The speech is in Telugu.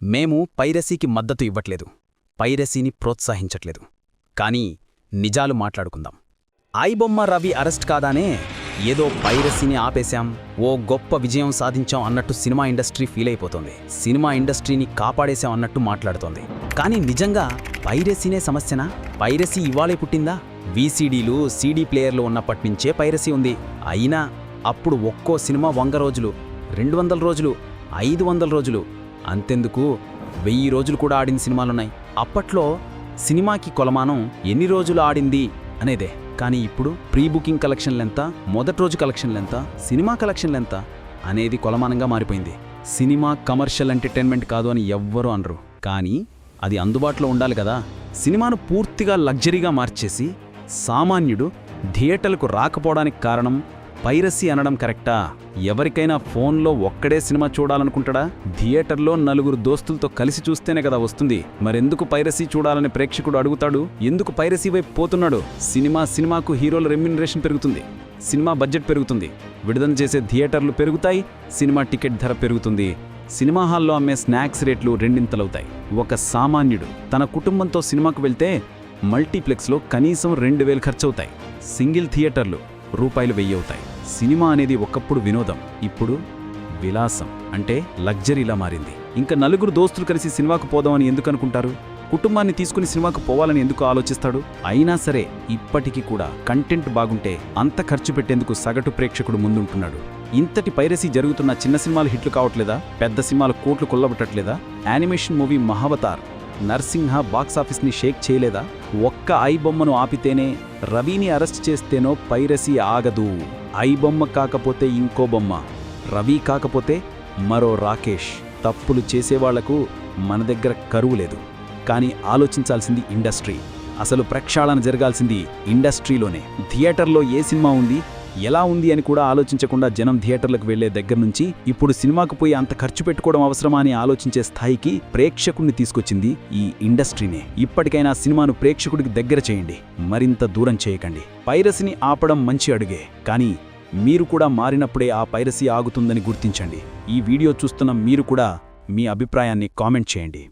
మేము పైరసీకి మద్దతు ఇవ్వట్లేదు, పైరసీని ప్రోత్సహించట్లేదు. కానీ నిజాలు మాట్లాడుకుందాం. ఐబొమ్మ రవి అరెస్ట్ కాదానే ఏదో పైరసీని ఆపేశాం, ఓ గొప్ప విజయం సాధించాం అన్నట్టు సినిమా ఇండస్ట్రీ ఫీల్ అయిపోతుంది. సినిమా ఇండస్ట్రీని కాపాడేశాం అన్నట్టు మాట్లాడుతోంది. కానీ నిజంగా పైరసీనే సమస్యనా? పైరసీ ఇవాళే పుట్టిందా? వీసీడీలు, సీడీ ప్లేయర్లు ఉన్నప్పటినుంచే పైరసీ ఉంది. అయినా అప్పుడు ఒక్కో సినిమా 100 రోజులు, 200 రోజులు, 500 రోజులు, అంతెందుకు 1000 రోజులు కూడా ఆడిన సినిమాలున్నాయి. అప్పట్లో సినిమాకి కొలమానం ఎన్ని రోజులు ఆడింది అనేదే. కానీ ఇప్పుడు ప్రీ బుకింగ్ కలెక్షన్లెంత, మొదటి రోజు కలెక్షన్లెంత, సినిమా కలెక్షన్లెంత అనేది కొలమానంగా మారిపోయింది. సినిమా కమర్షియల్ ఎంటర్టైన్మెంట్ కాదు అని ఎవ్వరూ అనరు, కానీ అది అందుబాటులో ఉండాలి కదా. సినిమాను పూర్తిగా లగ్జరీగా మార్చేసి సామాన్యుడు థియేటర్లకు రాకపోవడానికి కారణం పైరసీ అనడం కరెక్టా? ఎవరికైనా ఫోన్లో ఒక్కడే సినిమా చూడాలనుకుంటాడా? థియేటర్లో 4 దోస్తులతో కలిసి చూస్తేనే కదా వస్తుంది. మరెందుకు పైరసీ చూడాలని ప్రేక్షకుడు అడుగుతాడు? ఎందుకు పైరసీ వైపు పోతున్నాడు? సినిమాకు హీరోల రెమ్యునరేషన్ పెరుగుతుంది, సినిమా బడ్జెట్ పెరుగుతుంది, విడుదల చేసే థియేటర్లు పెరుగుతాయి, సినిమా టికెట్ ధర పెరుగుతుంది, సినిమా హాల్లో అమ్మే స్నాక్స్ రేట్లు రెండింతలవుతాయి. ఒక సామాన్యుడు తన కుటుంబంతో సినిమాకు వెళ్తే మల్టీప్లెక్స్లో కనీసం 2000 ఖర్చవుతాయి. సింగిల్ థియేటర్లు ₹1000 అవుతాయి. సినిమా అనేది ఒకప్పుడు వినోదం, ఇప్పుడు విలాసం, అంటే లగ్జరీలా మారింది. ఇంకా 4 దోస్తులు కలిసి సినిమాకు పోదామని ఎందుకు అనుకుంటారు? కుటుంబాన్ని తీసుకుని సినిమాకు పోవాలని ఎందుకు ఆలోచిస్తాడు? అయినా సరే ఇప్పటికీ కూడా కంటెంట్ బాగుంటే అంత ఖర్చు పెట్టేందుకు సగటు ప్రేక్షకుడు ముందుంటున్నాడు. ఇంతటి పైరసీ జరుగుతున్న చిన్న సినిమాలు హిట్లు కావట్లేదా? పెద్ద సినిమాలు కోట్లు కొల్లబట్టట్లేదా? యానిమేషన్ మూవీ మహావతార్, నర్సింహ బాక్సాఫీస్ని షేక్ చేయలేదా? ఒక్క ఐబొమ్మను ఆపితేనే, రవిని అరెస్ట్ చేస్తేనో పైరసీ ఆగదు. ఐబొమ్మ కాకపోతే ఇంకో బొమ్మ, రవి కాకపోతే మరో రాకేష్. తప్పులు చేసేవాళ్లకు మన దగ్గర కరువు లేదు. కానీ ఆలోచించాల్సింది ఇండస్ట్రీ. అసలు ప్రక్షాళన జరగాల్సింది ఇండస్ట్రీలోనే. థియేటర్లో ఏ సినిమా ఉంది, ఎలా ఉంది అని కూడా ఆలోచించకుండా జనం థియేటర్లకు వెళ్లే దగ్గర నుంచి ఇప్పుడు సినిమాకు పోయి అంత ఖర్చు పెట్టుకోవడం అవసరమా అని ఆలోచించే స్థాయికి ప్రేక్షకుడిని తీసుకొచ్చింది ఈ ఇండస్ట్రీనే. ఇప్పటికైనా సినిమాను ప్రేక్షకుడికి దగ్గర చేయండి, మరింత దూరం చేయకండి. పైరసీని ఆపడం మంచి అడుగే, కానీ మీరు కూడా మారినప్పుడే ఆ పైరసీ ఆగుతుందని గుర్తించండి. ఈ వీడియో చూస్తున్న మీరు కూడా మీ అభిప్రాయాన్ని కామెంట్ చేయండి.